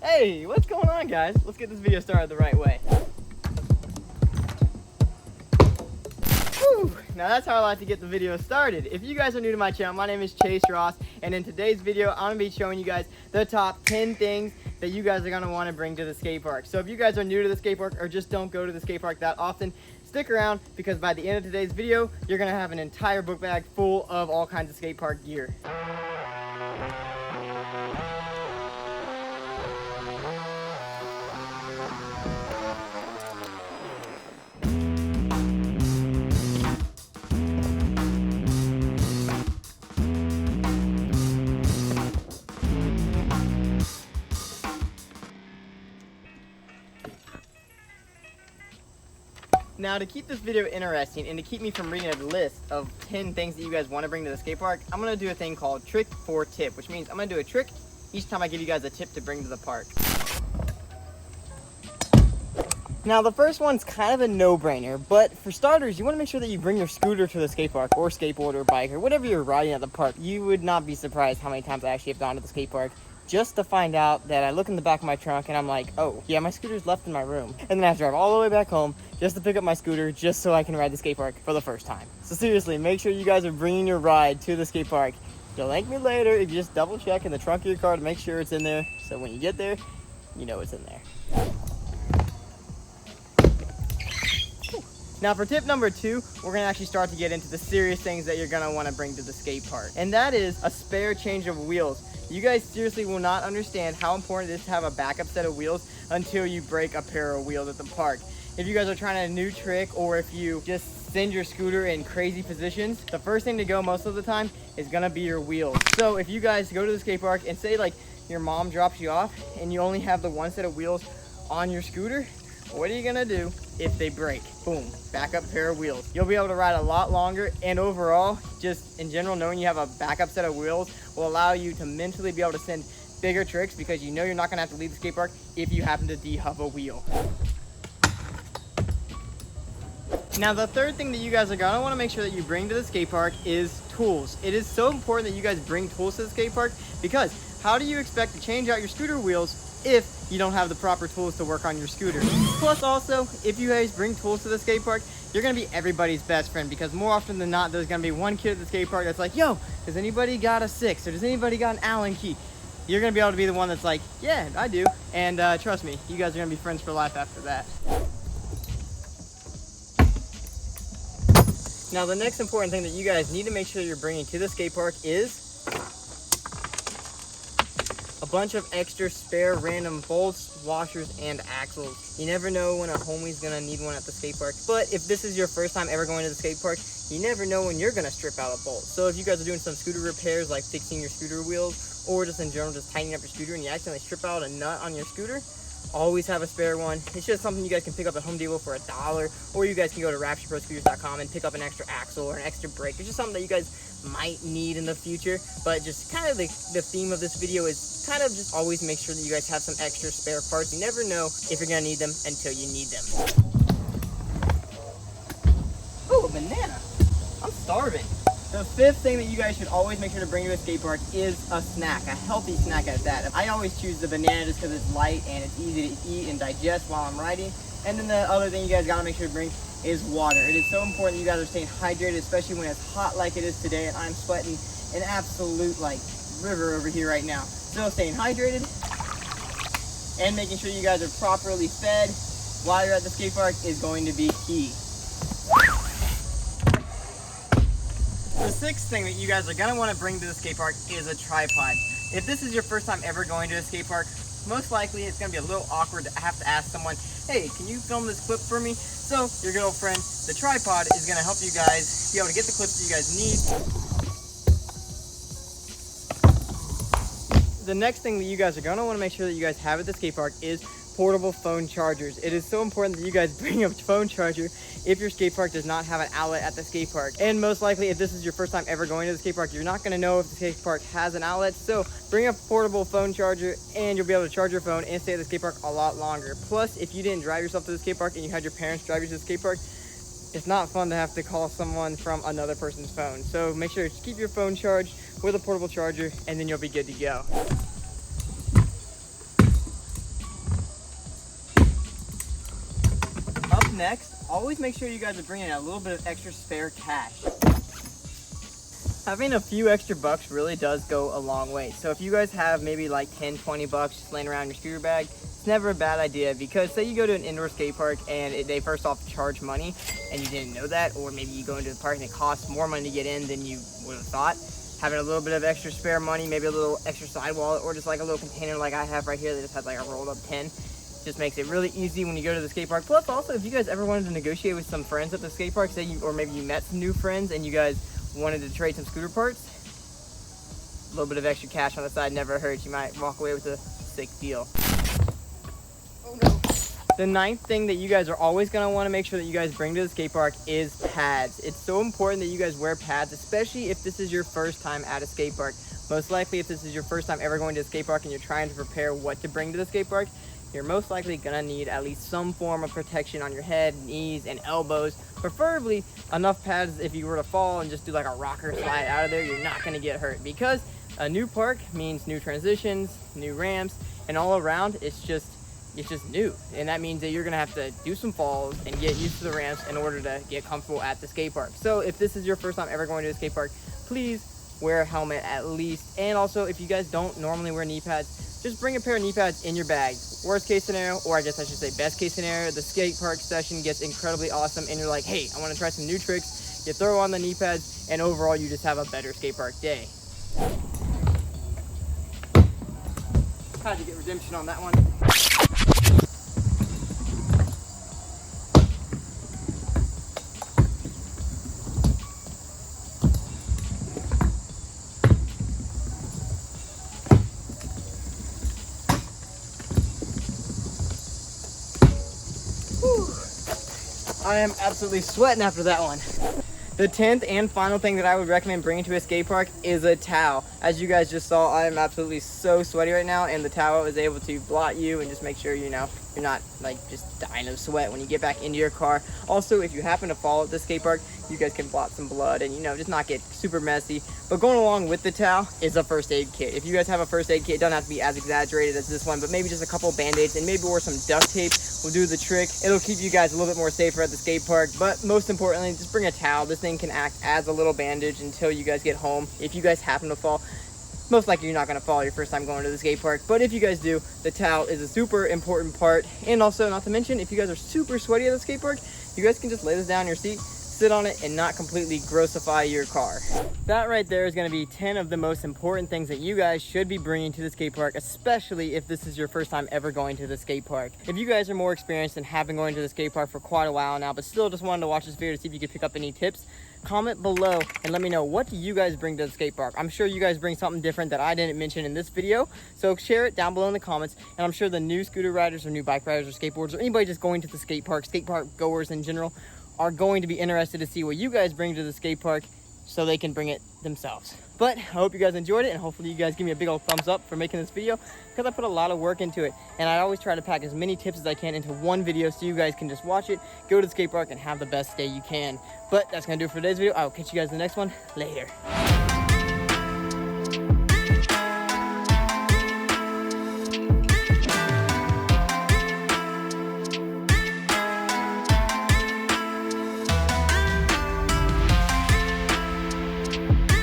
Hey, what's going on, guys? Let's get this video started the right way. Whew. Now that's how I like to get the video started. If you guys are new to my channel, my name is Chase Ross, and in today's video, I'm gonna be showing you guys the top 10 things that you guys are gonna wanna bring to the skate park. So if you guys are new to the skate park or just don't go to the skate park that often, stick around because by the end of today's video, you're gonna have an entire book bag full of all kinds of skate park gear. Now, to keep this video interesting and to keep me from reading a list of 10 things that you guys want to bring to the skate park, I'm going to do a thing called trick for tip, which means I'm going to do a trick each time I give you guys a tip to bring to the park. Now, the first one's kind of a no-brainer, but for starters, you want to make sure that you bring your scooter to the skate park, or skateboard, or bike, or whatever you're riding at the park. You would not be surprised how many times I actually have gone to the skate park just to find out that I look in the back of my trunk and I'm like, oh, yeah, my scooter's left in my room. And then I have to drive all the way back home just to pick up my scooter just so I can ride the skate park for the first time. So seriously, make sure you guys are bringing your ride to the skate park. You'll thank me later if you just double check in the trunk of your car to make sure it's in there. So when you get there, you know it's in there. Now for tip number 2, we're gonna actually start to get into the serious things that you're gonna wanna bring to the skate park. And that is a spare change of wheels. You guys seriously will not understand how important it is to have a backup set of wheels until you break a pair of wheels at the park. If you guys are trying a new trick, or if you just send your scooter in crazy positions, the first thing to go most of the time is gonna be your wheels. So if you guys go to the skate park and say like your mom drops you off and you only have the one set of wheels on your scooter, what are you gonna do if they break? Boom, backup pair of wheels. You'll be able to ride a lot longer, and overall, just in general, knowing you have a backup set of wheels will allow you to mentally be able to send bigger tricks because you know you're not gonna have to leave the skate park if you happen to de-hub a wheel. Now the third thing that you guys are gonna wanna make sure that you bring to the skate park is tools. It is so important that you guys bring tools to the skate park because how do you expect to change out your scooter wheels if you don't have the proper tools to work on your scooter? Plus also, if you guys bring tools to the skate park, you're gonna be everybody's best friend because more often than not, there's gonna be one kid at the skate park that's like, yo, does anybody got a 6? Or does anybody got an Allen key? You're gonna be able to be the one that's like, yeah, I do. And trust me, you guys are gonna be friends for life after that. Now the next important thing that you guys need to make sure you're bringing to the skate park is a bunch of extra spare random bolts, washers, and axles. You never know when a homie's gonna need one at the skate park, but if this is your first time ever going to the skate park, you never know when you're gonna strip out a bolt. So if you guys are doing some scooter repairs like fixing your scooter wheels or just in general just tightening up your scooter and you accidentally strip out a nut on your scooter, always have a spare one. It's just something you guys can pick up at Home Depot for $1, or you guys can go to raptureproscooters.com and pick up an extra axle or an extra brake. It's just something that you guys might need in the future, but just kind of the theme of this video is kind of just always make sure that you guys have some extra spare parts. You never know if you're gonna need them until you need them. Ooh, a banana. I'm starving. The fifth thing that you guys should always make sure to bring to a skate park is a snack, a healthy snack at that. I always choose the banana just because it's light and it's easy to eat and digest while I'm riding. And then the other thing you guys gotta make sure to bring is water. It is so important that you guys are staying hydrated, especially when it's hot like it is today and I'm sweating an absolute like river over here right now. So staying hydrated and making sure you guys are properly fed while you're at the skate park is going to be key. The sixth thing that you guys are gonna wanna bring to the skate park is a tripod. If this is your first time ever going to a skate park, most likely it's gonna be a little awkward to have to ask someone, hey, can you film this clip for me? So your good old friend, the tripod, is gonna help you guys be able to get the clips that you guys need. The next thing that you guys are gonna wanna make sure that you guys have at the skate park is portable phone chargers. It is so important that you guys bring a phone charger if your skate park does not have an outlet at the skate park. And most likely, if this is your first time ever going to the skate park, you're not gonna know if the skate park has an outlet. So bring a portable phone charger and you'll be able to charge your phone and stay at the skate park a lot longer. Plus, if you didn't drive yourself to the skate park and you had your parents drive you to the skate park, it's not fun to have to call someone from another person's phone. So make sure to keep your phone charged with a portable charger and then you'll be good to go. next, always make sure you guys are bringing a little bit of extra spare cash. Having a few extra bucks really does go a long way. So if you guys have maybe like 10, 20 bucks just laying around your scooter bag, it's never a bad idea, because say you go to an indoor skate park and they first off charge money and you didn't know that, or maybe you go into the park and it costs more money to get in than you would have thought. Having a little bit of extra spare money, maybe a little extra side wallet, or just like a little container like I have right here that just has like a rolled up 10, just makes it really easy when you go to the skate park. Plus also, if you guys ever wanted to negotiate with some friends at the skate park, say you, or maybe you met some new friends and you guys wanted to trade some scooter parts, a little bit of extra cash on the side never hurts. You might walk away with a sick deal. Oh no. The ninth thing that you guys are always going to want to make sure that you guys bring to the skate park is pads. It's so important that you guys wear pads, especially if this is your first time at a skate park. Most likely, if this is your first time ever going to a skate park and you're trying to prepare what to bring to the skate park, you're most likely gonna need at least some form of protection on your head, knees, and elbows. Preferably enough pads if you were to fall and just do like a rocker slide out of there, you're not gonna get hurt, because a new park means new transitions, new ramps, and all around it's just new. And that means that you're gonna have to do some falls and get used to the ramps in order to get comfortable at the skate park. So if this is your first time ever going to a skate park, please wear a helmet at least. And also, if you guys don't normally wear knee pads, just bring a pair of knee pads in your bag. Worst case scenario, or I guess I should say best case scenario, the skate park session gets incredibly awesome and you're like, hey, I want to try some new tricks. You throw on the knee pads and overall you just have a better skate park day. Had to get redemption on that one. I am absolutely sweating after that one. The 10th and final thing that I would recommend bringing to a skate park is a towel. As you guys just saw, I am absolutely so sweaty right now, and the towel is able to blot you and just make sure, you know, you're not like just dying of sweat when you get back into your car. Also, if you happen to fall at the skate park, you guys can blot some blood and, you know, just not get super messy. But going along with the towel is a first aid kit. If you guys have a first aid kit, it doesn't have to be as exaggerated as this one, but maybe just a couple band-aids and maybe or some duct tape will do the trick. It'll keep you guys a little bit more safer at the skate park, but most importantly, just bring a towel. This thing can act as a little bandage until you guys get home. If you guys happen to fall, most likely you're not going to fall your first time going to the skate park, but if you guys do, the towel is a super important part. And also, not to mention, if you guys are super sweaty at the skate park, you guys can just lay this down in your seat, sit on it, and not completely grossify your car. That right there is going to be 10 of the most important things that you guys should be bringing to the skate park, especially if this is your first time ever going to the skate park. If you guys are more experienced and have been going to the skate park for quite a while now, but still just wanted to watch this video to see if you could pick up any tips, comment below and let me know, what do you guys bring to the skate park? I'm sure you guys bring something different that I didn't mention in this video, so share it down below in the comments. And I'm sure the new scooter riders or new bike riders or skateboarders or anybody just going to the skate park goers in general, are going to be interested to see what you guys bring to the skate park so they can bring it themselves. But I hope you guys enjoyed it, and hopefully you guys give me a big old thumbs up for making this video, because I put a lot of work into it, and I always try to pack as many tips as I can into one video so you guys can just watch it, go to the skate park, and have the best day you can. But that's gonna do it for today's video. I will catch you guys in the next one. Later.